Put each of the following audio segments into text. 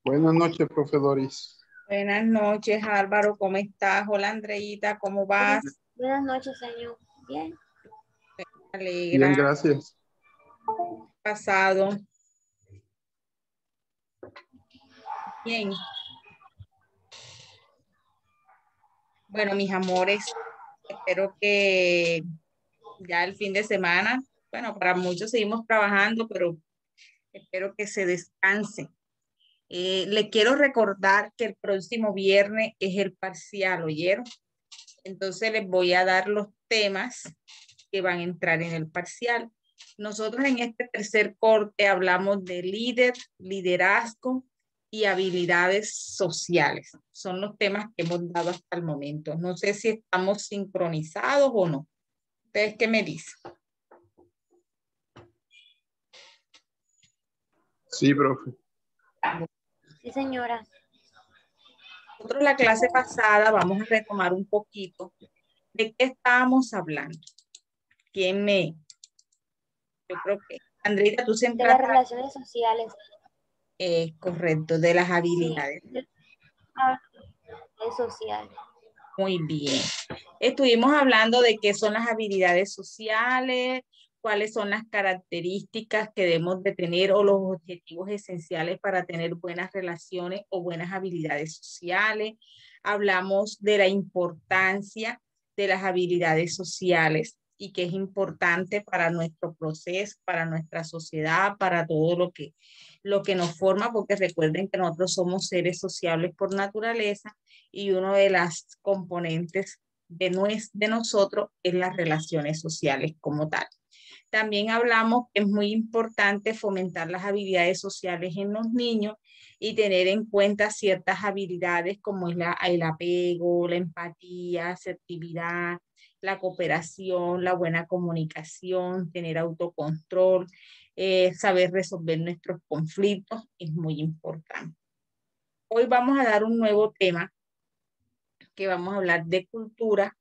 Buenas noches, profe Doris. Buenas noches, Álvaro, ¿cómo estás? Hola, Andreita, ¿cómo Buenas, vas? buenas noches, señor. Bien. Me Bien, alegra, gracias. pasado. Bien. Bueno, mis amores, espero que ya el fin de semana, bueno, para muchos seguimos trabajando, pero espero que se descanse. Le quiero recordar que el próximo viernes es el parcial, ¿oyeron? Entonces les voy a dar los temas que van a entrar en el parcial. Nosotros en este tercer corte hablamos de líder, liderazgo y habilidades sociales. Son los temas que hemos dado hasta el momento. No sé si estamos sincronizados o no. ¿Ustedes qué me dicen? Sí, profe. Sí, señora. Nosotros la clase pasada vamos a retomar un poquito de qué estábamos hablando. ¿Quién me? Yo creo que, Andreita, tú De las centraste, relaciones sociales. correcto, de las Sí. habilidades. Ah, es social. Muy bien. Estuvimos hablando de qué son las habilidades sociales, cuáles son las características que debemos de tener o los objetivos esenciales para tener buenas relaciones o buenas habilidades sociales. Hablamos de la importancia de las habilidades sociales y que es importante para nuestro proceso, para nuestra sociedad, para todo lo que nos forma, porque recuerden que nosotros somos seres sociables por naturaleza y uno de las componentes de nosotros es las relaciones sociales como tal. También hablamos que es muy importante fomentar las habilidades sociales en los niños y tener en cuenta ciertas habilidades como es el apego, la empatía, asertividad, la cooperación, la buena comunicación, tener autocontrol, saber resolver nuestros conflictos es muy importante. Hoy vamos a dar un nuevo tema que vamos a hablar de cultura,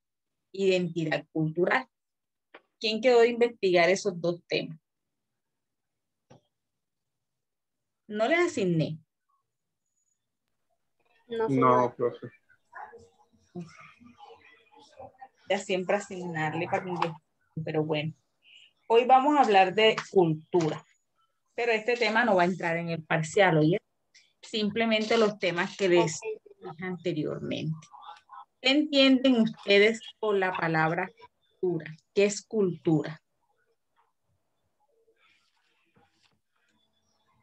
identidad cultural. ¿Quién quedó de investigar esos dos temas? No les asigné. No, No, señora. profe. Ya siempre asignarle para que investiguen, pero bueno. Hoy vamos a hablar de cultura, pero este tema no va a entrar en el parcial, oye. Simplemente los temas que Ok. les dije anteriormente. ¿Qué entienden ustedes por la palabra cultura? ¿Qué es cultura?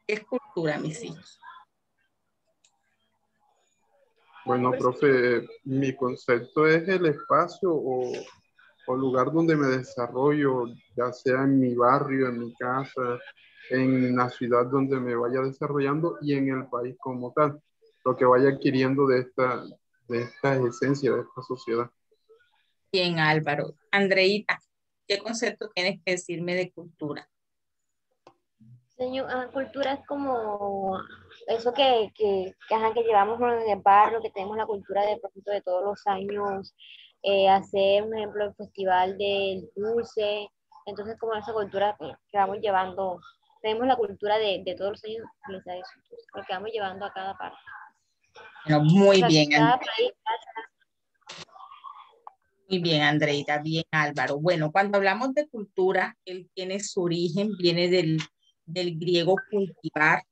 ¿Qué es cultura, mis hijos? Bueno, profe, mi concepto es el espacio o lugar donde me desarrollo, ya sea en mi barrio, en mi casa, en la ciudad donde me vaya desarrollando y en el país como tal, lo que vaya adquiriendo de esta esencia, de esta sociedad. Bien, Álvaro. Andreita, ¿qué concepto tienes que decirme de cultura? Señor, cultura es como eso ajá, que llevamos en el barrio, que tenemos la cultura de, por ejemplo, de todos los años, hacer, un ejemplo, el festival del dulce. Entonces, como esa cultura que vamos llevando, tenemos la cultura de todos los años realizar eso, entonces, lo que vamos llevando a cada parte. Bueno, O sea, cada país. Muy bien, Andreita, bien, Álvaro. Bueno, cuando hablamos de cultura, él tiene su origen, viene del griego cultivar,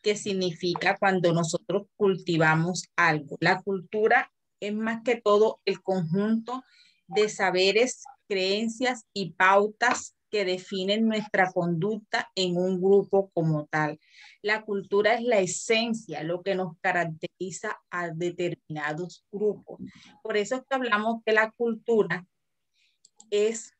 que significa cuando nosotros cultivamos algo. La cultura es más que todo el conjunto de saberes, creencias y pautas que definen nuestra conducta en un grupo como tal. La cultura es la esencia, lo que nos caracteriza a determinados grupos. Por eso es que hablamos que la cultura es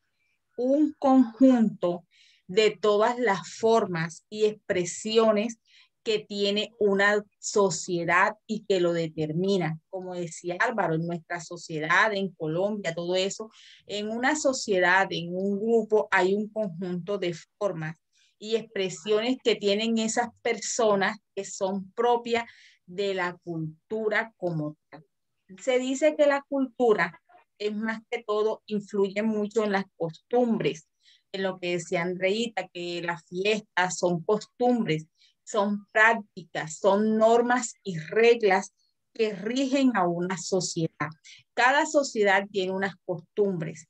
un conjunto de todas las formas y expresiones que tiene una sociedad y que lo determina. Como decía Álvaro, en nuestra sociedad, en Colombia, todo eso, en una sociedad, en un grupo, hay un conjunto de formas y expresiones que tienen esas personas que son propias de la cultura como tal. Se dice que la cultura es más que todo, influye mucho en las costumbres, en lo que decía Andreita, que las fiestas son costumbres, son prácticas, son normas y reglas que rigen a una sociedad. Cada sociedad tiene unas costumbres,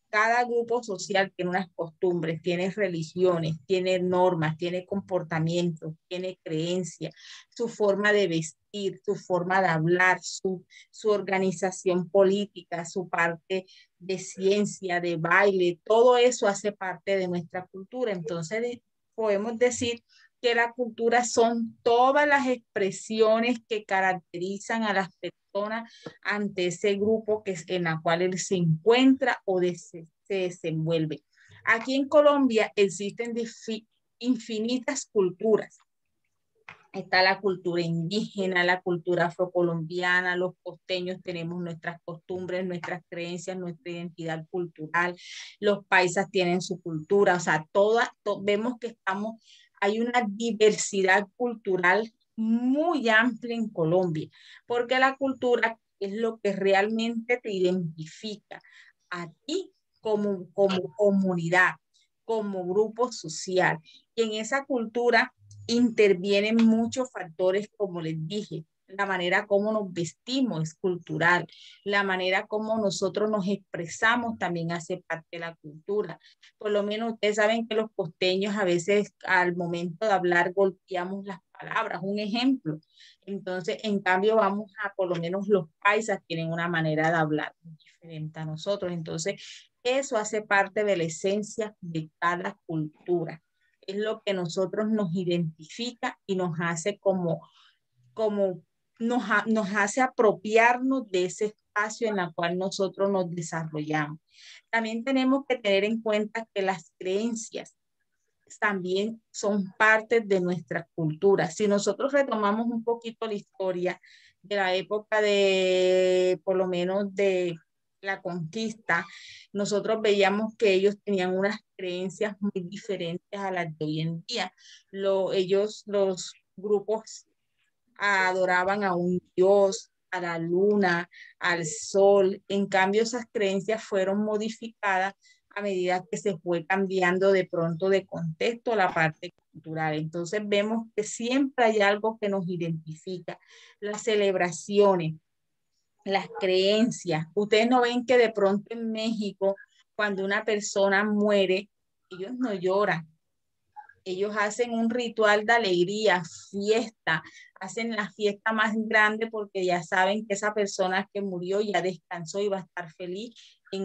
cada grupo social tiene unas costumbres, tiene religiones, tiene normas, tiene comportamientos, tiene creencias, su forma de vestir, su forma de hablar, su organización política, su parte de ciencia, de baile, todo eso hace parte de nuestra cultura. Entonces, podemos decir que la cultura son todas las expresiones que caracterizan a las personas ante ese grupo que es en la cual él se encuentra o se desenvuelve. Aquí en Colombia existen infinitas culturas. Está la cultura indígena, la cultura afrocolombiana, los costeños tenemos nuestras costumbres, nuestras creencias, nuestra identidad cultural, los paisas tienen su cultura, o sea, vemos que hay una diversidad cultural muy amplia en Colombia, porque la cultura es lo que realmente te identifica a ti como comunidad, como grupo social. Y en esa cultura intervienen muchos factores, como les dije. La manera como nos vestimos es cultural, la manera como nosotros nos expresamos también hace parte de la cultura. Por lo menos ustedes saben que los costeños a veces al momento de hablar golpeamos las palabras, un ejemplo. Entonces, en cambio, por lo menos los paisas tienen una manera de hablar muy diferente a nosotros. Entonces, eso hace parte de la esencia de cada cultura. Es lo que nosotros nos identifica y nos hace nos hace apropiarnos de ese espacio en el cual nosotros nos desarrollamos. También tenemos que tener en cuenta que las creencias también son parte de nuestra cultura. Si nosotros retomamos un poquito la historia de la época por lo menos de la conquista, nosotros veíamos que ellos tenían unas creencias muy diferentes a las de hoy en día. Los grupos adoraban a un dios, a la luna, al sol. En cambio, esas creencias fueron modificadas a medida que se fue cambiando de pronto de contexto la parte cultural. Entonces vemos que siempre hay algo que nos identifica. Las celebraciones, las creencias. Ustedes no ven que de pronto en México, cuando una persona muere, ellos no lloran. Ellos hacen un ritual de alegría, fiesta, hacen la fiesta más grande porque ya saben que esa persona que murió ya descansó y va a estar feliz de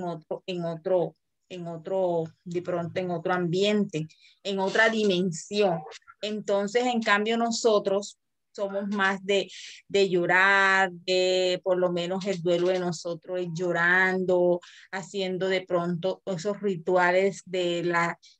pronto en otro ambiente, en otra dimensión. Entonces, en cambio, nosotros somos más de llorar, por lo menos el duelo de nosotros es llorando, haciendo de pronto esos rituales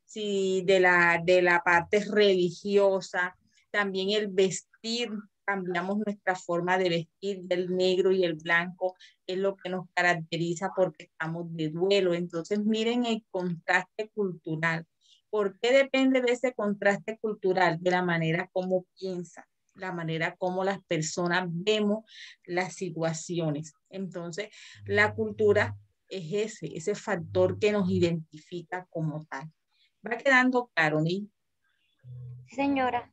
sí, de la parte religiosa, también el vestir, cambiamos nuestra forma de vestir, del negro y el blanco es lo que nos caracteriza porque estamos de duelo. Entonces miren el contraste cultural. ¿Por qué depende de ese contraste cultural? De la manera como piensan, la manera como las personas vemos las situaciones. Entonces, la cultura es ese factor que nos identifica como tal. Va quedando claro, ¿no? Sí, señora.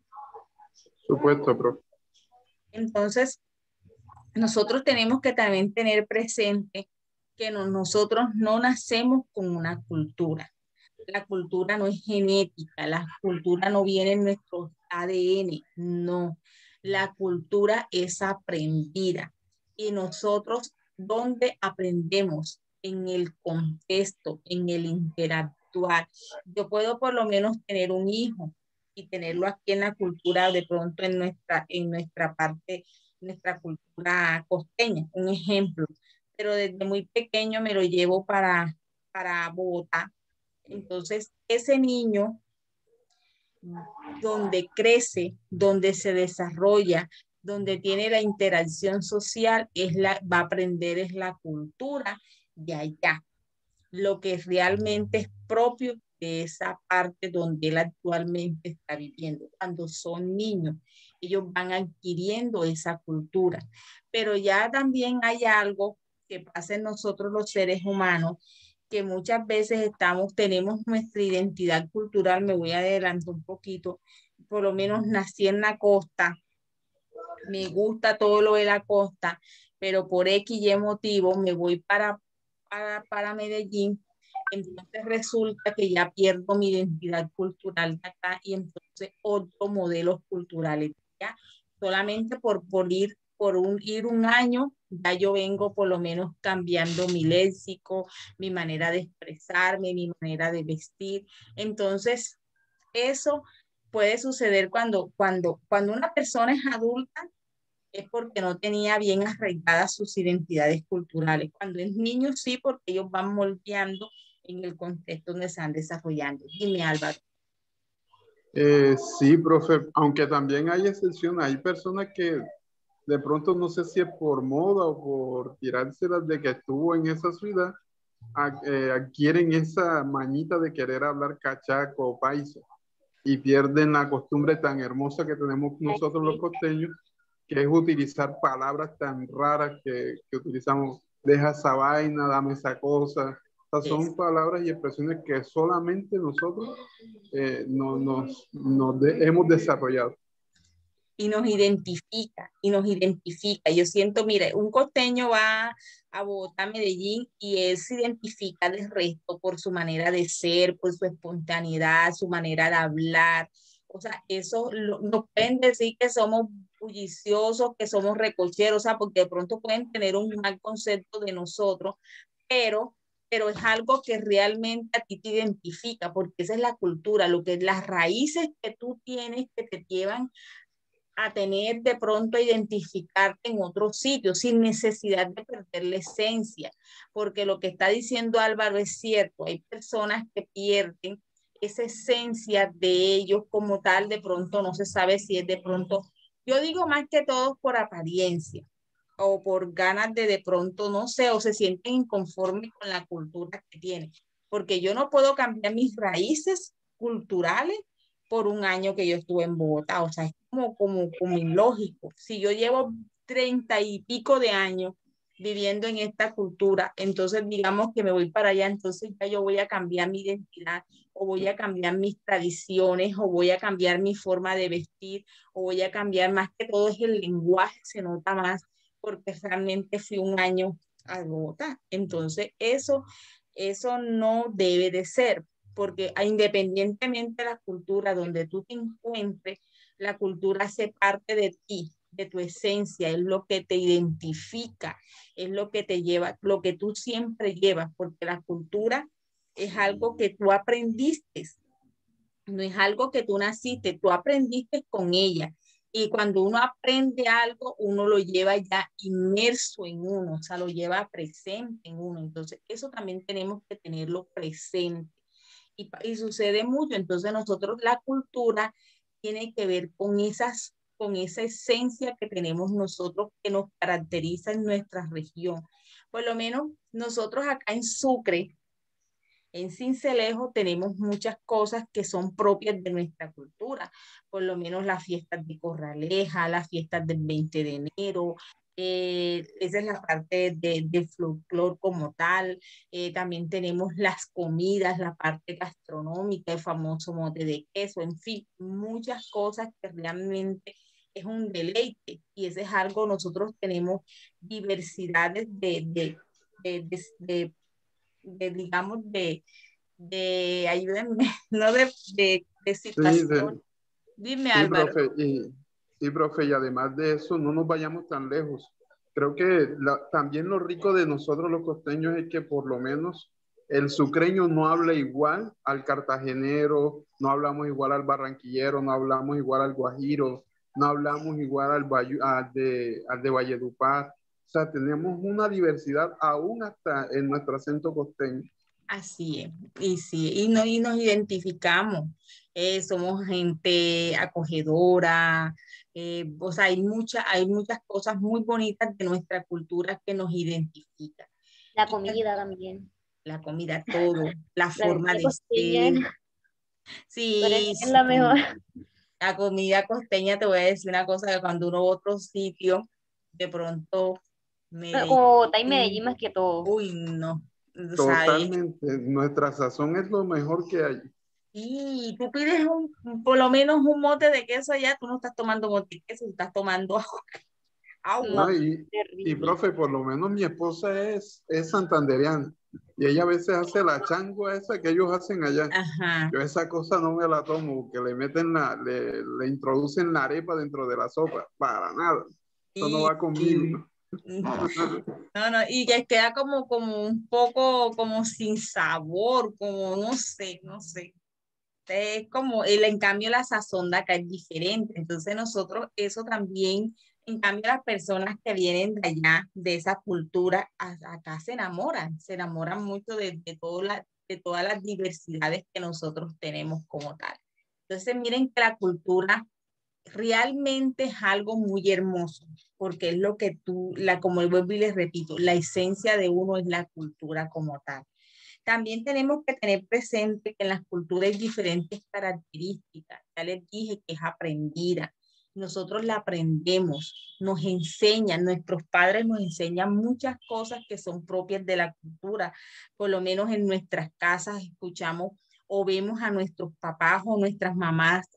Supuesto, profe. Entonces, nosotros tenemos que también tener presente que nosotros no nacemos con una cultura. La cultura no es genética, la cultura no viene en nuestro ADN, no. La cultura es aprendida. Y nosotros, ¿dónde aprendemos? En el contexto, en el interactuar. Yo puedo por lo menos tener un hijo y tenerlo aquí en la cultura, de pronto en nuestra parte, nuestra cultura costeña, un ejemplo. Pero desde muy pequeño me lo llevo para Bogotá. Entonces, ese niño donde crece, donde se desarrolla, donde tiene la interacción social, va a aprender es la cultura de allá, lo que realmente es propio de esa parte donde él actualmente está viviendo. Cuando son niños, ellos van adquiriendo esa cultura. Pero ya también hay algo que pasa en nosotros los seres humanos, que muchas veces tenemos nuestra identidad cultural, me voy a adelantar un poquito, por lo menos nací en la costa, me gusta todo lo de la costa, pero por X y motivo me voy para Medellín, entonces resulta que ya pierdo mi identidad cultural de acá y entonces otros modelos culturales ya solamente ir un año, ya yo vengo por lo menos cambiando mi léxico, mi manera de expresarme, mi manera de vestir. Entonces, eso puede suceder cuando una persona es adulta, es porque no tenía bien arraigadas sus identidades culturales. Cuando es niño, sí, porque ellos van moldeando en el contexto donde se están desarrollando. Dime, Álvaro. Sí, profe, aunque también hay excepciones, hay personas que de pronto no sé si es por moda o por tirárselas de que estuvo en esa ciudad, adquieren esa mañita de querer hablar cachaco o paisa y pierden la costumbre tan hermosa que tenemos nosotros los costeños, que es utilizar palabras tan raras que utilizamos, deja esa vaina, dame esa cosa. O sea, son palabras y expresiones que solamente nosotros hemos desarrollado. Y nos identifica. Yo siento, mira, un costeño va a Bogotá, Medellín, y él se identifica del resto por su manera de ser, por su espontaneidad, su manera de hablar. O sea, eso nos pueden decir que somos bulliciosos, que somos recocheros, o sea, porque de pronto pueden tener un mal concepto de nosotros, pero pero es algo que realmente a ti te identifica, porque esa es la cultura, lo que es las raíces que tú tienes que te llevan a tener de pronto a identificarte en otro sitio sin necesidad de perder la esencia, porque lo que está diciendo Álvaro es cierto, hay personas que pierden esa esencia de ellos como tal, de pronto no se sabe si es de pronto, yo digo más que todo por apariencia o por ganas de pronto, no sé, o se sienten inconformes con la cultura que tienen, porque yo no puedo cambiar mis raíces culturales por un año que yo estuve en Bogotá, o sea, es como ilógico. Si yo llevo 30 y pico de años viviendo en esta cultura, entonces digamos que me voy para allá, entonces ya yo voy a cambiar mi identidad o voy a cambiar mis tradiciones o voy a cambiar mi forma de vestir o voy a cambiar más que todo es el lenguaje, se nota más porque realmente fui un año a Bogotá. Entonces eso no debe de ser porque independientemente de la cultura donde tú te encuentres, la cultura hace parte de ti, de tu esencia, es lo que te identifica, es lo que te lleva, lo que tú siempre llevas, porque la cultura es algo que tú aprendiste, no es algo que tú naciste, tú aprendiste con ella. Y cuando uno aprende algo, uno lo lleva ya inmerso en uno, o sea, lo lleva presente en uno. Entonces, eso también tenemos que tenerlo presente y sucede mucho. Entonces nosotros la cultura tiene que ver con esa esencia que tenemos nosotros que nos caracteriza en nuestra región. Por lo menos nosotros acá en Sucre, en Sincelejo tenemos muchas cosas que son propias de nuestra cultura, por lo menos las fiestas de Corraleja, las fiestas del 20 de enero, esa es la parte de folclore como tal. También tenemos las comidas, la parte gastronómica, el famoso mote de queso, en fin, muchas cosas que realmente es un deleite y ese es algo, nosotros tenemos diversidades digamos, ayúdenme, no de Sí, situación. Dime, sí, Álvaro. profe, sí, profe, y además de eso, no nos vayamos tan lejos. Creo que también lo rico de nosotros los costeños es que por lo menos el sucreño no habla igual al cartagenero, no hablamos igual al barranquillero, no hablamos igual al guajiro, no hablamos igual al de Valledupar. O sea, tenemos una diversidad aún hasta en nuestro acento costeño. Así es, y sí, y nos identificamos, somos gente acogedora, o sea, hay muchas cosas muy bonitas de nuestra cultura que nos identifican. La Y comida también. la comida, todo, la La forma comida de ser, costeña, pero sí, es la mejor. sí. La comida costeña, te voy a decir una cosa, que cuando uno va a otro sitio, de pronto Como Bogotá y Medellín Medellín, más que todo. uy, no, o sea, Totalmente, nuestra sazón es lo mejor que hay. Y tú pides por lo menos un mote de queso allá, tú no estás tomando mote de queso, estás tomando No, agua. ¿no? Y terrible. profe, por lo menos mi esposa es santandereana y ella a veces hace la changua esa que ellos hacen allá. Ajá. Yo esa cosa no me la tomo, que le meten le introducen la arepa dentro de la sopa, para nada. Eso no Y, va y- conmigo. no, no, y que queda como un poco como sin sabor, como no sé, no sé. Es como, en cambio la sazón de acá es diferente. Entonces nosotros eso también, en cambio las personas que vienen de allá, de esa cultura, acá se enamoran mucho de todas las diversidades que nosotros tenemos como tal. Entonces miren que la cultura realmente es algo muy hermoso, porque es lo que como vuelvo y les repito, la esencia de uno es la cultura como tal. También tenemos que tener presente que en las culturas hay diferentes características. Ya les dije que es aprendida. Nosotros la aprendemos, nos enseñan, nuestros padres nos enseñan muchas cosas que son propias de la cultura. Por lo menos en nuestras casas escuchamos o vemos a nuestros papás o nuestras mamás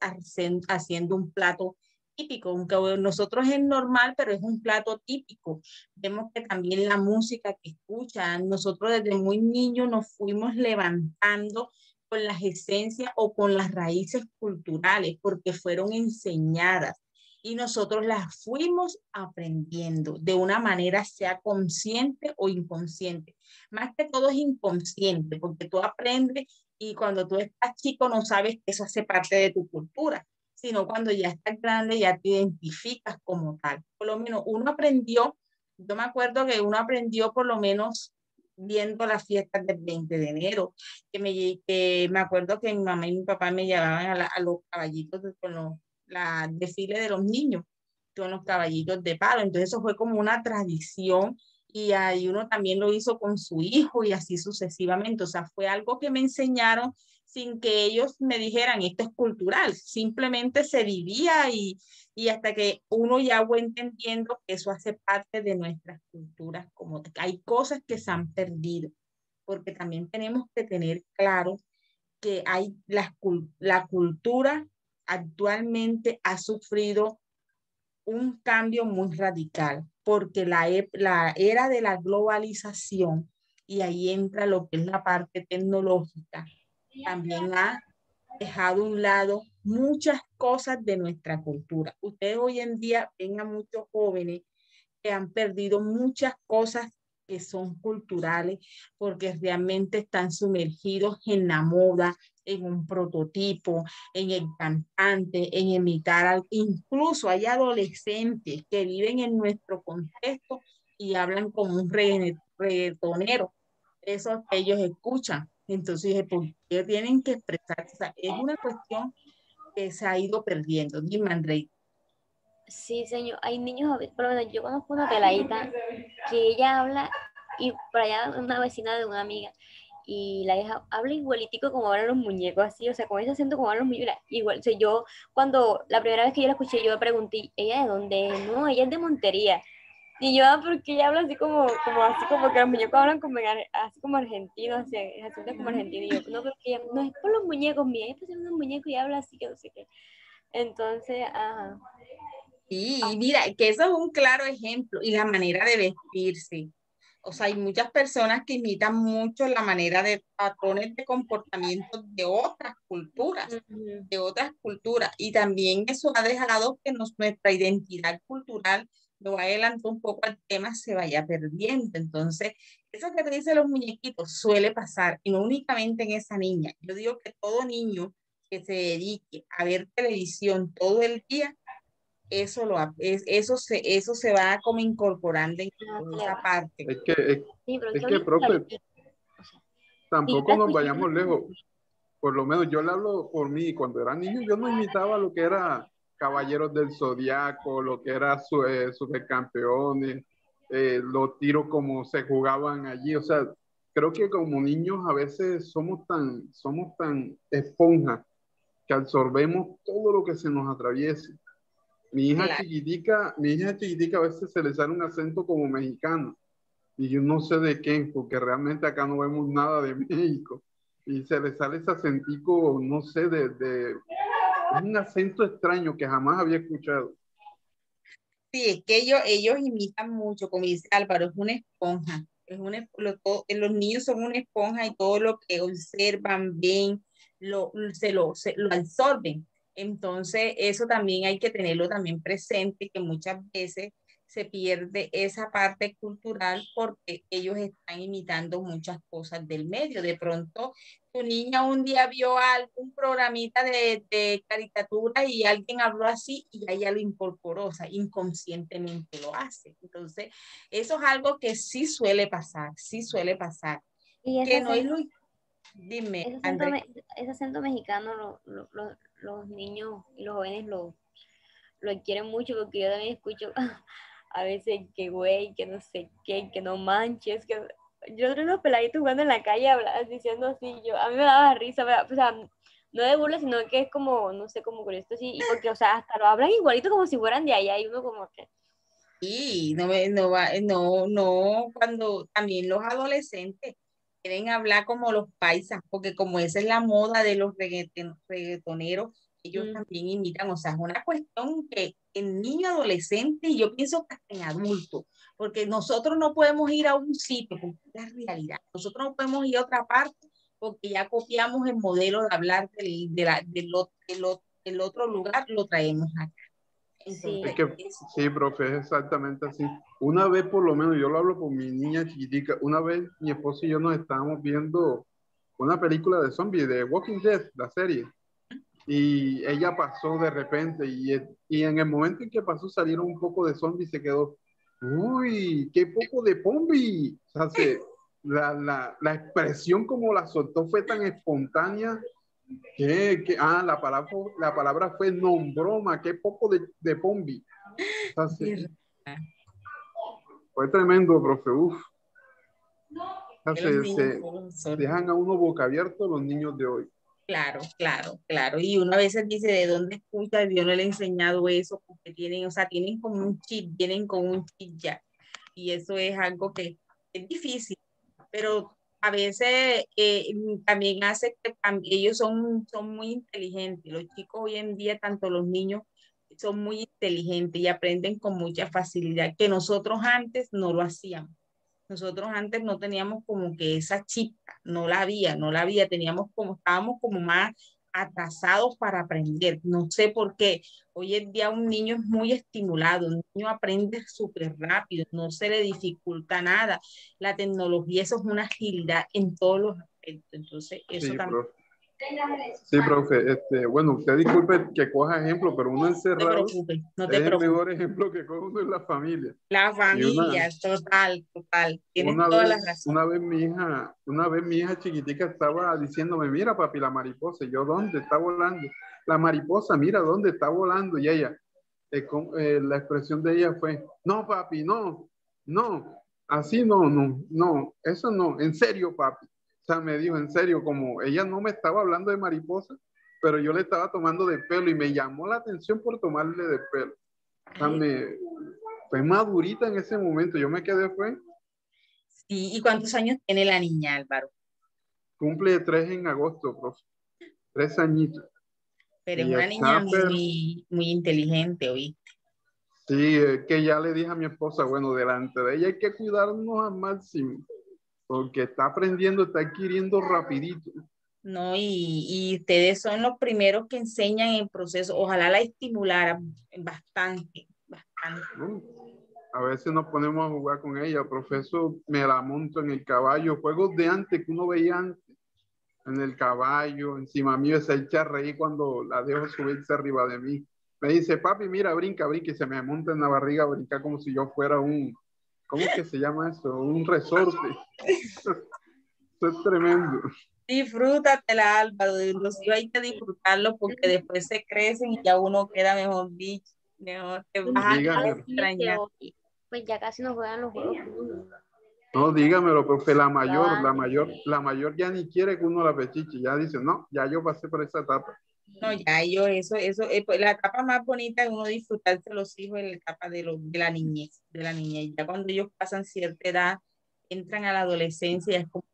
haciendo un plato típico, aunque nosotros es normal, pero es un plato típico. Vemos que también la música que escuchan, nosotros desde muy niños nos fuimos levantando con las esencias o con las raíces culturales, porque fueron enseñadas y nosotros las fuimos aprendiendo de una manera sea consciente o inconsciente. Más que todo es inconsciente, porque tú aprendes y cuando tú estás chico no sabes que eso hace parte de tu cultura, sino cuando ya estás grande ya te identificas como tal. Por lo menos uno aprendió, yo me acuerdo que uno aprendió por lo menos viendo las fiestas del 20 de enero, que me acuerdo que mi mamá y mi papá me llevaban a los caballitos con la desfile de los niños, con los caballitos de palo. Entonces eso fue como una tradición y ahí uno también lo hizo con su hijo y así sucesivamente. O sea, fue algo que me enseñaron sin que ellos me dijeran, esto es cultural, simplemente se vivía y hasta que uno ya fue entendiendo que eso hace parte de nuestras culturas, como hay cosas que se han perdido, porque también tenemos que tener claro que la cultura actualmente ha sufrido un cambio muy radical, porque la era de la globalización, y ahí entra lo que es la parte tecnológica, también ha dejado a un lado muchas cosas de nuestra cultura. Ustedes hoy en día ven a muchos jóvenes que han perdido muchas cosas que son culturales porque realmente están sumergidos en la moda, en un prototipo, en el cantante, en imitar incluso hay adolescentes que viven en nuestro contexto y hablan como un reggaetonero, eso que ellos escuchan. Entonces, ¿por qué tienen que expresarse? O sea, es una cuestión que se ha ido perdiendo. Dime, Andrei. Sí, señor. Hay niños, por lo menos yo conozco una peladita que ella habla y por allá una vecina de una amiga y la hija habla igualitico como hablan los muñecos, así, o sea, con ese acento como hablan los muñecos, igual, o sea, yo cuando la primera vez que yo la escuché, yo le pregunté, ¿ella de dónde es? No, ella es de Montería. Y yo, porque ella habla así como que los muñecos hablan como así como argentinos, así, el acento es como argentino. Y yo, no, porque ella, no es por los muñecos, mía, ella es unos muñecos y habla así que no sé qué. Entonces, ajá. Y mira, que eso es un claro ejemplo y la manera de vestirse. O sea, hay muchas personas que imitan mucho la manera de patrones de comportamiento Ujú. de otras culturas. Y también eso ha dejado que nuestra identidad cultural, lo adelantó un poco al tema, se vaya perdiendo. Entonces, eso que te dicen los muñequitos suele pasar, y no únicamente en esa niña. Yo digo que todo niño que se dedique a ver televisión todo el día eso se va como incorporando No en se le esa va. parte. Es que, es, Sí, pero es es que un que, niño profe, igualitico, o sea, si yo la tampoco nos escuché, vayamos lejos. Por lo menos yo le hablo por mí. Cuando era niño yo no imitaba lo que era Caballeros del Zodiaco, lo que era Supercampeones, los tiros como se jugaban allí. O sea, creo que como niños a veces somos tan esponjas que absorbemos todo lo que se nos atraviese. Claro. Mi hija chiquitica a veces se le sale un acento como mexicano y yo no sé de qué, porque realmente acá no vemos nada de México. y se le sale ese acentico, no sé, un acento extraño que jamás había escuchado. Sí, es que ellos imitan mucho, como dice Álvaro, es una esponja. Los niños son una esponja y todo lo que observan, ven, lo absorben. Entonces, eso también hay que tenerlo también presente, que muchas veces se pierde esa parte cultural porque ellos están imitando muchas cosas del medio. De pronto, tu niña un día vio algún programita de caricatura y alguien habló así y ella lo incorporó, o sea, inconscientemente lo hace. Entonces, eso es algo que sí suele pasar. Y Que no es lo... Dime, Andrés. ese acento mexicano los niños y los jóvenes lo quieren mucho porque yo también escucho a veces que güey, que no sé qué, que no manches, que yo otros unos peladitos jugando en la calle diciendo así, a mí me daba risa, o sea, no de burla, sino que es como, no sé, como con esto así, y porque, o sea, hasta lo hablan igualito como si fueran de allá, y uno como que... Sí, no, cuando también los adolescentes quieren hablar como los paisas, porque como esa es la moda de los reggaetoneros, ellos Mm. también imitan, o sea, es una cuestión que en niño adolescente y yo pienso que hasta en adulto, porque nosotros no podemos ir a un sitio, porque es la realidad, nosotros no podemos ir a otra parte porque ya copiamos el modelo de hablar del otro lugar, lo traemos acá. Es Entonces, Sí. que sí, profe, es exactamente así. Una vez por lo menos, yo lo hablo con mi niña chiquitica, una vez mi esposo y yo nos estábamos viendo una película de zombies, de Walking Dead, la serie, y ella pasó de repente y en el momento en que pasó salieron un poco de zombies y se quedó, uy, qué poco de pombi. O sea, la expresión como la soltó fue tan espontánea la palabra fue nombroma, qué poco de pombi. O sea, fue tremendo, profe. Uf. O sea, que los niños son, dejan a uno boca abierto los niños de hoy. claro. Y uno a veces dice, ¿de dónde escucha? Yo no le he enseñado eso, porque tienen, o sea, tienen como un chip, vienen con un chip ya. Y eso es algo que es difícil, pero a veces también hace que ellos son muy inteligentes. Los chicos hoy en día, tanto los niños, son muy inteligentes y aprenden con mucha facilidad, que nosotros antes no lo hacíamos. Nosotros antes no teníamos como que esa chispa, no la había, estábamos como más atrasados para aprender. No sé por qué. Hoy en día un niño es muy estimulado, un niño aprende súper rápido, no se le dificulta nada. La tecnología, eso es una agilidad en todos los aspectos. Entonces, eso Sí, también. profe. Sí, profe. Bueno, usted disculpe que coja ejemplo, pero uno No te encerrado preocupes, no es te el preocupes. mejor ejemplo que coge uno en la familia. La Y familia, total. Tienes una toda la vez, razón. una vez mi hija chiquitica estaba diciéndome, mira papi, la mariposa. Y yo, ¿dónde está volando? La mariposa, mira, ¿dónde está volando? Y ella, la expresión de ella fue, no papi, no, así no, eso no, en serio papi. O sea, me dijo, en serio, como ella no me estaba hablando de mariposa, pero yo le estaba tomando de pelo y me llamó la atención por tomarle de pelo. O sea, Ay, fue madurita en ese momento. Yo me quedé, sí. ¿Y cuántos años tiene la niña, Álvaro? cumple 3 en agosto, profe. 3 añitos. Pero es Y una niña está, pero muy inteligente, hoy. sí, es que ya le dije a mi esposa, bueno, delante de ella hay que cuidarnos al máximo, porque está aprendiendo, está adquiriendo rapidito. ¿No? Y ustedes son los primeros que enseñan el proceso. Ojalá la estimularan bastante. ¿No? A veces nos ponemos a jugar con ella, profesor, me la monto en el caballo, juegos de antes que uno veía antes, en el caballo, encima mío, se echa a reír cuando la dejo subirse arriba de mí. Me dice, papi, mira, brinca, y se me monta en la barriga a brincar como si yo fuera ¿cómo que se llama eso? Un resorte. Eso es tremendo. Disfrútatela, Álvaro, los hijos hay que disfrutarlo porque después se crecen y ya uno queda mejor dicho, mejor te vas a Dígame, extrañar. Pues ya casi nos juegan los juegos con uno. no, dígamelo, profe, la Ya mayor, la van. mayor, la mayor ya ni quiere que uno la pechiche, ya dice, no, ya yo pasé por esa etapa. No, ya pues, la etapa más bonita es uno disfrutarse de los hijos en la etapa de la niñez, de la niñez. Ya cuando ellos pasan cierta edad, entran a la adolescencia, es como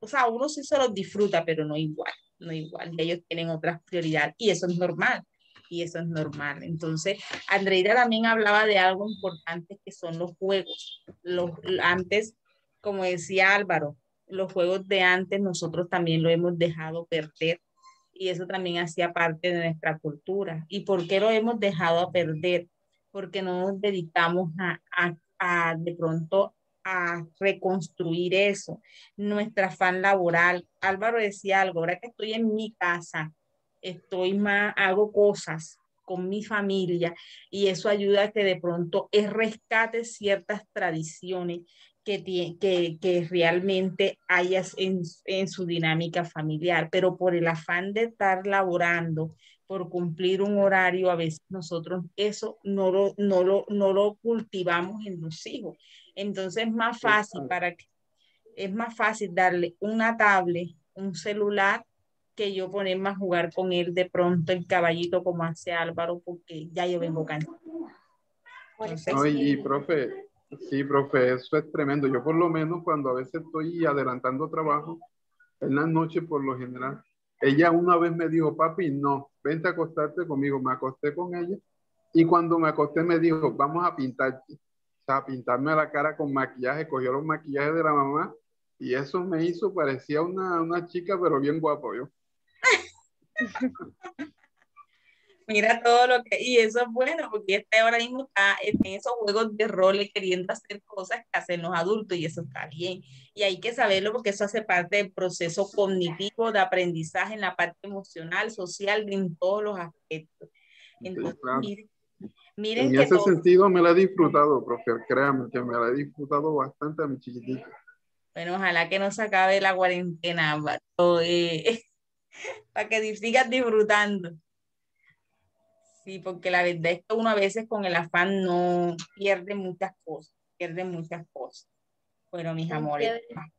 o sea, uno sí se los disfruta, pero no igual, no igual. Y ellos tienen otras prioridades y eso es normal. Y eso es normal. Entonces, Andreida también hablaba de algo importante que son los juegos. Antes, como decía Álvaro, los juegos de antes nosotros también lo hemos dejado perder y eso también hacía parte de nuestra cultura. ¿Y por qué lo hemos dejado a perder? Porque no nos dedicamos a de pronto a reconstruir eso, nuestra afán laboral. Álvaro decía algo, ahora que estoy en mi casa, estoy más, hago cosas con mi familia y eso ayuda a que de pronto es rescate ciertas tradiciones que realmente hayas en su dinámica familiar, pero por el afán de estar laborando, por cumplir un horario, a veces nosotros eso no lo cultivamos en los hijos. Entonces es más fácil darle una tablet, un celular, que yo ponerme a jugar con él de pronto el caballito como hace Álvaro, porque ya yo vengo cansada. Entonces, No, y profe, sí, profe, eso es tremendo. Yo por lo menos cuando a veces estoy adelantando trabajo, en las noches por lo general, ella una vez me dijo, papi, no, vente a acostarte conmigo. Me acosté con ella y cuando me acosté me dijo, vamos a pintarte. O sea, a pintarme la cara con maquillaje, cogió los maquillajes de la mamá y eso me hizo, parecía una chica, pero bien guapo yo. mira todo lo que, y eso es bueno, porque este ahora mismo está en esos juegos de roles queriendo hacer cosas que hacen los adultos y eso está bien. Y hay que saberlo porque eso hace parte del proceso cognitivo de aprendizaje en la parte emocional, social, en todos los aspectos. Sí, Entonces, claro. miren En que ese todo, sentido me la he disfrutado, profe, créame que me la he disfrutado bastante a mi chiquitita. bueno, ojalá que no se acabe la cuarentena, para que sigas disfrutando. Sí, porque la verdad es que uno a veces con el afán no pierde muchas cosas, pierde muchas cosas. Bueno, mis Tan amores, chévere.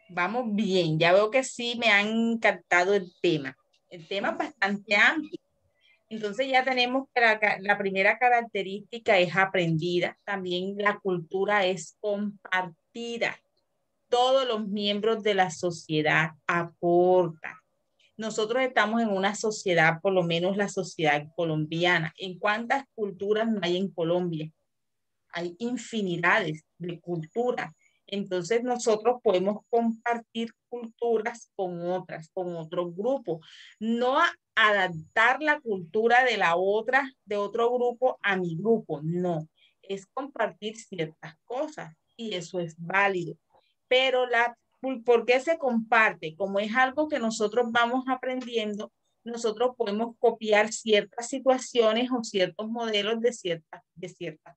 vamos bien. Ya veo que sí me han encantado el tema. El tema es bastante amplio. Entonces ya tenemos que la primera característica es aprendida. También la cultura es compartida. Todos los miembros de la sociedad aportan. Nosotros estamos en una sociedad, por lo menos la sociedad colombiana. ¿En cuántas culturas no hay en Colombia? Hay infinidades de culturas. Entonces nosotros podemos compartir culturas con otras, con otros grupos. No adaptar la cultura de la otra, de otro grupo a mi grupo, no. Es compartir ciertas cosas y eso es válido. Pero ¿por qué se comparte? Como es algo que nosotros vamos aprendiendo, nosotros podemos copiar ciertas situaciones o ciertos modelos de ciertas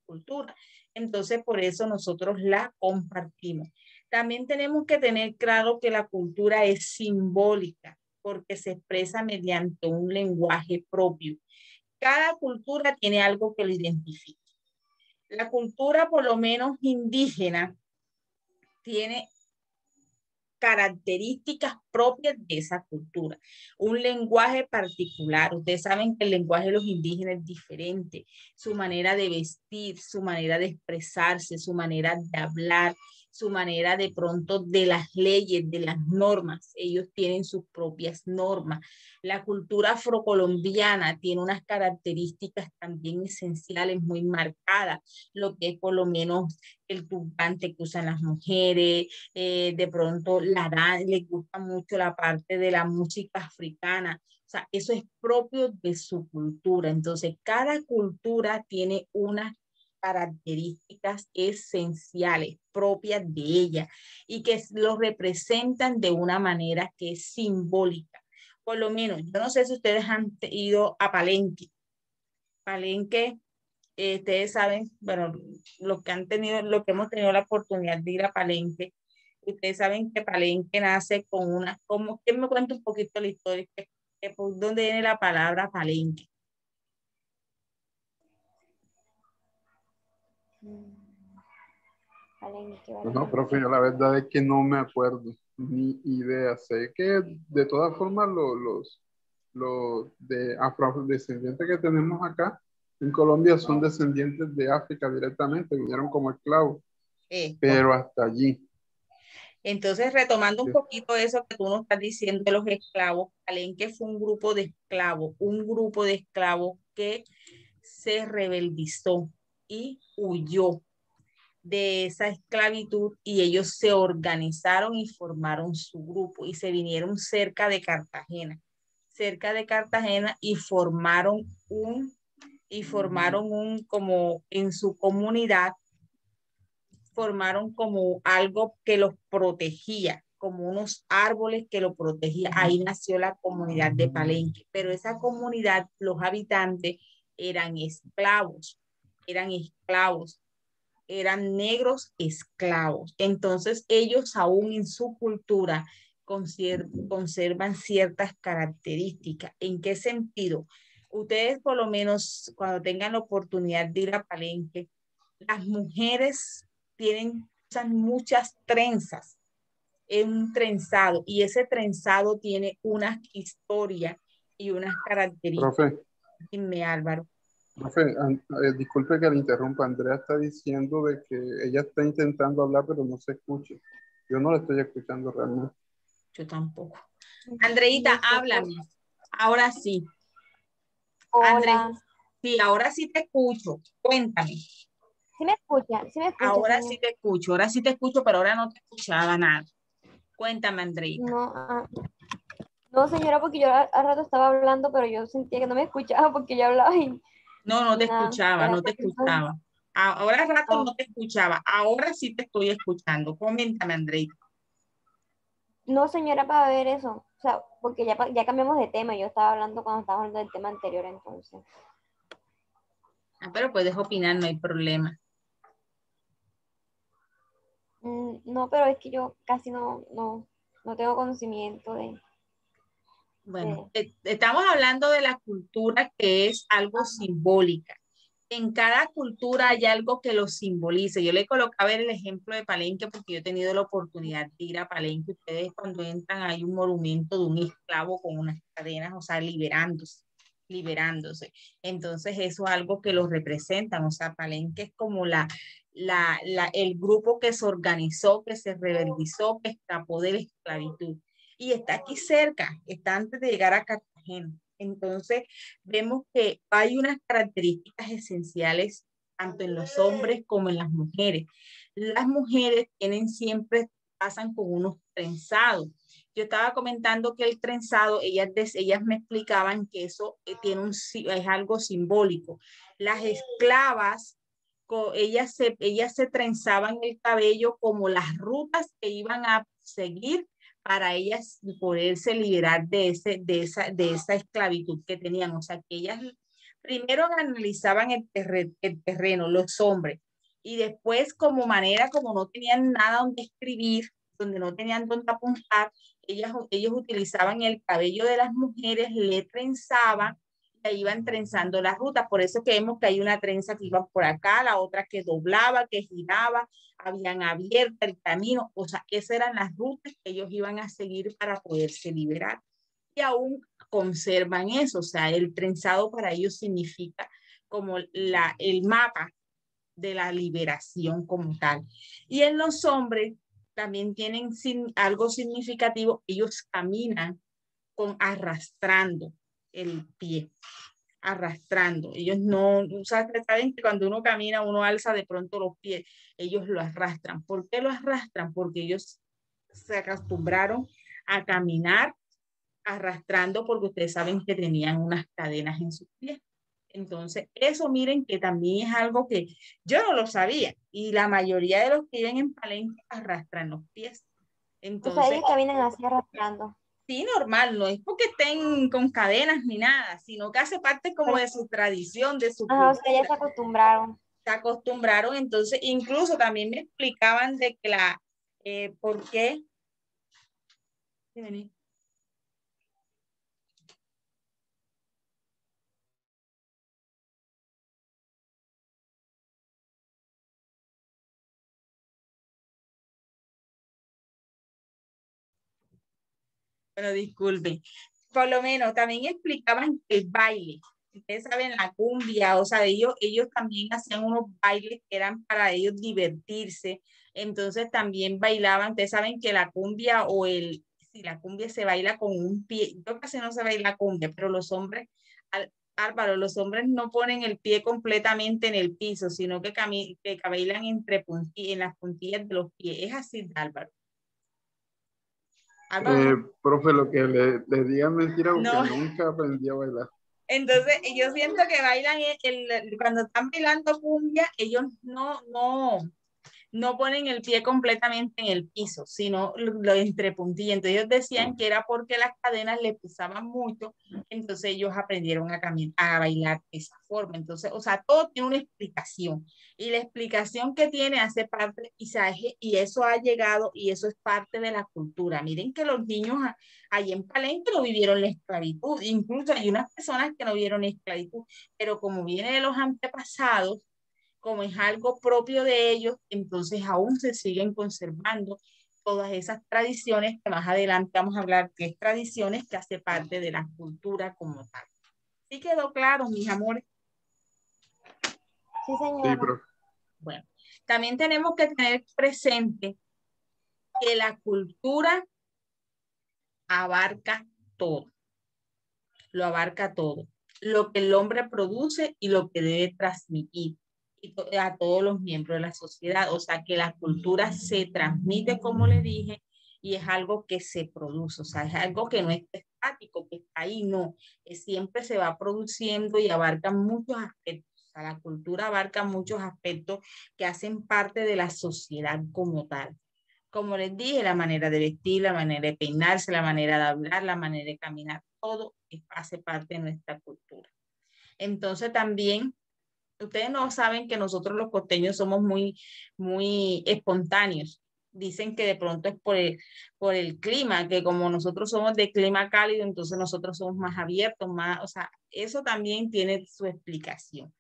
culturas. Entonces, por eso nosotros la compartimos. También tenemos que tener claro que la cultura es simbólica porque se expresa mediante un lenguaje propio. Cada cultura tiene algo que lo identifica. La cultura, por lo menos indígena, tiene características propias de esa cultura, un lenguaje particular. Ustedes saben que el lenguaje de los indígenas es diferente, su manera de vestir, su manera de expresarse, su manera de hablar, su manera de pronto de las leyes, de las normas. Ellos tienen sus propias normas. La cultura afrocolombiana tiene unas características también esenciales muy marcadas, lo que es por lo menos el turbante que usan las mujeres, de pronto les gusta mucho la parte de la música africana, o sea, eso es propio de su cultura. Entonces, cada cultura tiene unas características esenciales propias de ella y que lo representan de una manera que es simbólica. Por lo menos, yo no sé si ustedes han ido a Palenque. Palenque, ustedes saben, bueno, lo que hemos tenido la oportunidad de ir a Palenque, ustedes saben que Palenque nace con una, como, ¿quién me cuenta un poquito la historia? ¿Por dónde viene la palabra Palenque? Palenque, No, Palenque. profe, yo la verdad es que no me acuerdo, ni idea. Sé que de todas formas los de afrodescendientes que tenemos acá en Colombia son descendientes de África directamente, vinieron como esclavos, Es pero hasta allí. Entonces, retomando un Sí. poquito eso que tú nos estás diciendo de los esclavos, Palenque fue un grupo de esclavos que se rebeldizó y huyó de esa esclavitud y ellos se organizaron y formaron su grupo y se vinieron cerca de Cartagena y formaron un como en su comunidad formaron como algo que los protegía, como unos árboles que los protegía. Ahí nació la comunidad de Palenque, pero esa comunidad, los habitantes eran esclavos, eran esclavos, eran negros esclavos. Entonces ellos aún en su cultura conservan ciertas características. ¿En qué sentido? Ustedes por lo menos cuando tengan la oportunidad de ir a Palenque, las mujeres usan muchas trenzas, es un trenzado y ese trenzado tiene una historia y unas características. Profe, Dime, Álvaro. profe, disculpe que le interrumpa. Andrea está diciendo de que ella está intentando hablar, pero no se escucha. Yo no la estoy escuchando realmente. Yo tampoco. Andreita, No sé háblame. Ahora sí. André, Hola. sí, ahora sí te escucho. Cuéntame. Sí me escucha, Ahora señor. sí te escucho, ahora sí te escucho, pero ahora no te escuchaba nada. Cuéntame, Andreita. No, no, señora, porque yo al rato estaba hablando, pero yo sentía que no me escuchaba porque yo hablaba No, no y te nada, escuchaba, era no te cualquier cosa. escuchaba. Ahora al rato Ah, no te escuchaba, ahora sí te estoy escuchando. Coméntame, Andreita. no, señora, para ver eso. O sea, porque ya cambiamos de tema. Yo estaba hablando cuando estábamos hablando del tema anterior, entonces. Ah, pero puedes opinar, no hay problema. No, pero es que yo casi no tengo conocimiento Bueno, de... estamos hablando de la cultura que es algo simbólica. En cada cultura hay algo que lo simbolice. Yo le colocaba el ejemplo de Palenque porque yo he tenido la oportunidad de ir a Palenque. Ustedes cuando entran hay un monumento de un esclavo con unas cadenas, o sea, liberándose. Entonces eso es algo que lo representan. O sea, Palenque es como el grupo que se organizó, que se rebeldizó, que escapó de la esclavitud. Y está aquí cerca, está antes de llegar a Cartagena. Entonces, vemos que hay unas características esenciales tanto en los hombres como en las mujeres. Las mujeres pasan con unos trenzados. Yo estaba comentando que el trenzado, ellas me explicaban que eso es algo simbólico. Las esclavas, ellas se trenzaban el cabello como las rutas que iban a seguir para ellas poderse liberar de esa esclavitud que tenían. O sea, que ellas primero analizaban el terreno, los hombres, y después como no tenían nada donde escribir, donde no tenían donde apuntar, ellos utilizaban el cabello de las mujeres, le trenzaban, e iban trenzando las rutas. Por eso que vemos que hay una trenza que iba por acá, la otra que doblaba, que giraba, habían abierto el camino, o sea, esas eran las rutas que ellos iban a seguir para poderse liberar. Y aún conservan eso, o sea, el trenzado para ellos significa como el mapa de la liberación como tal. Y en los hombres también tienen algo significativo, ellos caminan arrastrando el pie, arrastrando. Ellos no, o sea, saben que cuando uno camina, uno alza de pronto los pies, ellos lo arrastran. ¿Por qué lo arrastran? Porque ellos se acostumbraron a caminar arrastrando porque ustedes saben que tenían unas cadenas en sus pies. Entonces, eso miren que también es algo que yo no lo sabía y la mayoría de los que viven en Palenque arrastran los pies. O sea, Entonces, ellos caminan así arrastrando. sí, normal, no es porque estén con cadenas ni nada, sino que hace parte como Pero, de su tradición, de su ajá, o sea, ya cultura. se acostumbraron. Se acostumbraron, entonces incluso también me explicaban de que ¿por qué? Bueno, disculpen. Por lo menos también explicaban el baile. ustedes saben, la cumbia, o sea, ellos también hacían unos bailes que eran para ellos divertirse, entonces también bailaban, ustedes saben que la cumbia si la cumbia se baila con un pie, yo casi no se baila cumbia, pero los hombres, Álvaro, los hombres no ponen el pie completamente en el piso, sino que bailan en las puntillas de los pies, es así, Álvaro. Álvaro, Profe, lo que le diga mentira porque no. nunca aprendí a bailar. Entonces, yo siento que bailan, cuando están bailando cumbia, ellos no ponen el pie completamente en el piso, sino lo entrepuntillan. Entonces ellos decían que era porque las cadenas les pesaban mucho, entonces ellos aprendieron a bailar de esa forma. Entonces, o sea, todo tiene una explicación. Y la explicación que tiene hace parte, y eso ha llegado, y eso es parte de la cultura. Miren que los niños allí en Palenque no vivieron la esclavitud, incluso hay unas personas que no vieron esclavitud, pero como viene de los antepasados, como es algo propio de ellos, entonces aún se siguen conservando todas esas tradiciones que más adelante vamos a hablar que es tradiciones que hace parte de la cultura como tal. ¿Sí quedó claro, mis amores? Sí, Sí, señora. profe. Bueno, también tenemos que tener presente que la cultura abarca todo, lo abarca todo, lo que el hombre produce y lo que debe transmitir a todos los miembros de la sociedad. O sea, que la cultura se transmite, como le dije, y es algo que se produce. O sea, es algo que no es estático, que está ahí, no. Siempre se va produciendo y abarca muchos aspectos. O sea, la cultura abarca muchos aspectos que hacen parte de la sociedad como tal. Como les dije, la manera de vestir, la manera de peinarse, la manera de hablar, la manera de caminar, todo hace parte de nuestra cultura. Entonces también ustedes no saben que nosotros los costeños somos muy espontáneos. Dicen que de pronto es por el clima, que como nosotros somos de clima cálido, entonces nosotros somos más abiertos, o sea, eso también tiene su explicación.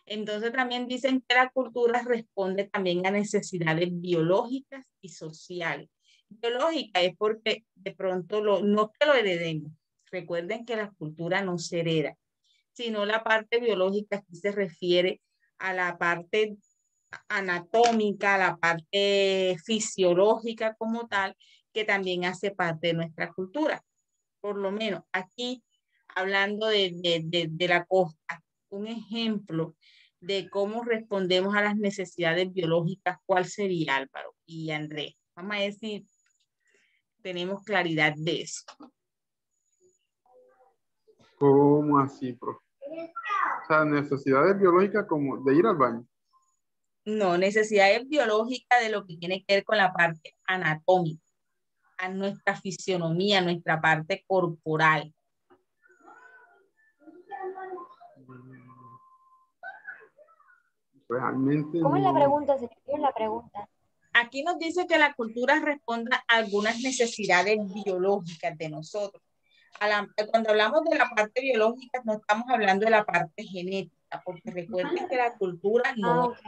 Entonces también dicen que la cultura responde también a necesidades biológicas y sociales. Biológica es porque de pronto no es que lo heredemos. Recuerden que la cultura no se hereda, sino la parte biológica aquí se refiere a la parte anatómica, a la parte fisiológica como tal, que también hace parte de nuestra cultura. Por lo menos aquí, hablando de la costa, un ejemplo de cómo respondemos a las necesidades biológicas, ¿cuál sería, Álvaro y Andrés? Vamos a ver si tenemos claridad de eso. ¿Cómo así, profe? O sea, necesidades biológicas como de ir al baño. No, necesidades biológicas de lo que tiene que ver con la parte anatómica, a nuestra fisionomía, nuestra parte corporal. Realmente ¿Cómo es la no. pregunta, señor? ¿Cómo es la pregunta? Aquí nos dice que la cultura responde a algunas necesidades biológicas de nosotros. Cuando hablamos de la parte biológica, no estamos hablando de la parte genética, porque recuerden que la cultura no es Ok.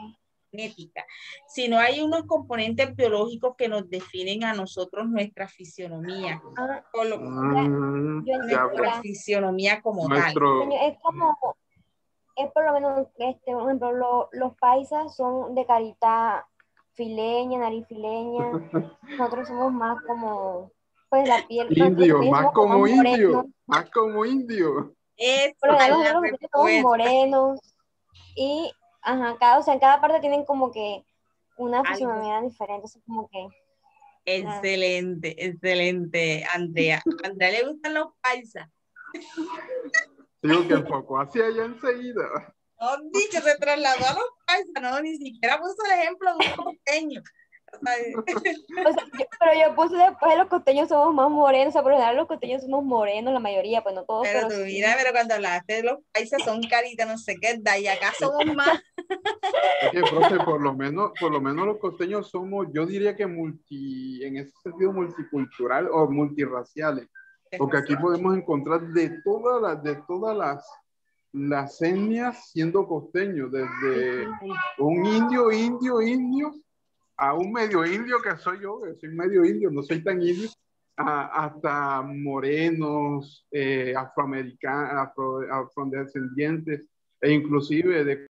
genética, sino hay unos componentes biológicos que nos definen a nosotros nuestra fisionomía, Ah, ya, yo Ya, entiendo, nuestra ya. fisionomía como tal. nuestro, Señor, es como, es por lo menos, por ejemplo, los paisas son de carita fileña, nariz fileña. Nosotros somos más como, pues la piel, los indio, costeños somos como más morenos. más como indio. Eso, Por lo ahí general la nosotros los costeños somos respuesta. morenos y, ajá, o sea, en cada parte tienen como que una Algo fisonomía diferente. Eso es como que, nada. excelente, excelente, Andrea. A Andrea le gustan los paisas. Digo que enfocó hacia allá enseguida. No, dicho, se trasladó a los paisas, no, ni siquiera puso el ejemplo de un costeño. O sea, O sea, pero yo puse después los costeños somos más morenos, o sea, por lo general los costeños somos morenos, la mayoría, pues no todos, pero pero tú mira, sí. pero cuando hablaste de los paisas son caritas, no sé qué, y acá somos más. Es que, profe, por lo menos los costeños somos, yo diría que en ese sentido multicultural o multirraciales, porque aquí podemos encontrar de todas las etnias siendo costeños, desde un indio, a un medio indio que soy yo, que soy medio indio, no soy tan indio, hasta morenos, afroamericanos, afrodescendientes, e inclusive de